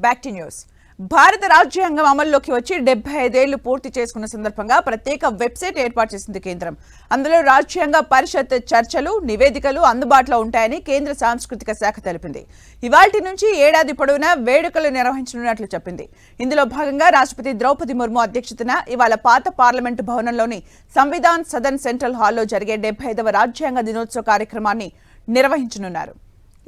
Back to news. భారత రాజ్యాంగం అమల్లోకి వచ్చి 75 ఏళ్లు పూర్తి చేసుకున్న సందర్భంగా ప్రత్యేక వెబ్సైట్ ఏర్పాటు చేసింది కేంద్రం. అందులో రాజ్యాంగ పరిషత్ చర్చలు, నివేదికలు అందుబాటులో ఉంటాయని కేంద్ర సాంస్కృతిక శాఖ తెలిపింది. ఇవాల్టి నుంచి ఏడాది పొడవునా వేడుకలు నిర్వహించనున్నట్లు చెప్పింది. ఇందులో భాగంగా రాష్ట్రపతి ద్రౌపది ముర్ము అధ్యక్షతన ఇవాళ పాత పార్లమెంటు భవనంలోని సంవిధాన్ సదన్ సెంట్రల్ హాల్లో జరిగే 75వ రాజ్యాంగ దినోత్సవ కార్యక్రమాన్ని నిర్వహించనున్నారు.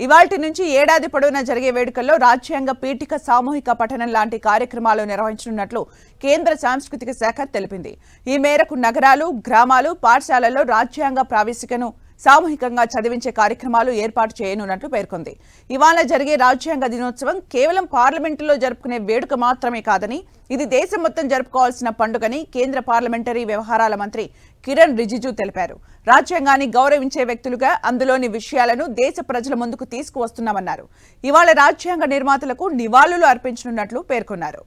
ఇవాల్టి నుంచి ఏడాది పొడవునా జరిగే వేడుకల్లో రాజ్యాంగ పీఠిక సామూహిక పఠనం లాంటి కార్యక్రమాలు నిర్వహించనున్నట్లు కేంద్ర సాంస్కృతిక శాఖ తెలిపింది. ఈ మేరకు నగరాలు, గ్రామాలు, పాఠశాలల్లో రాజ్యాంగ ప్రావేశికను సామూహికంగా చదివించే కార్యక్రమాలు ఏర్పాటు చేయనున్నట్లు పేర్కొంది. ఇవాళ జరిగే రాజ్యాంగ దినోత్సవం కేవలం పార్లమెంటులో జరుపుకునే వేడుక మాత్రమే కాదని, ఇది దేశం మొత్తం జరుపుకోవాల్సిన పండుగని కేంద్ర పార్లమెంటరీ వ్యవహారాల మంత్రి కిరణ్ రిజిజు తెలిపారు. రాజ్యాంగాన్ని గౌరవించే వ్యక్తులుగా అందులోని విషయాలను దేశ ప్రజల ముందుకు తీసుకువస్తున్నామన్నారు. ఇవాళ రాజ్యాంగ నిర్మాతలకు నివాళులు అర్పించనున్నట్లు పేర్కొన్నారు.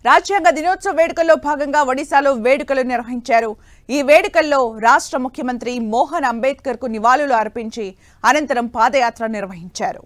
రాజ్యాంగ దినోత్సవ వేడుకల్లో భాగంగా ఒడిశాలో వేడుకలు నిర్వహించారు. ఈ వేడుకల్లో రాష్ట్ర ముఖ్యమంత్రి మోహన్ అంబేద్కర్ కు నివాళులు అర్పించి అనంతరం పాదయాత్ర నిర్వహించారు.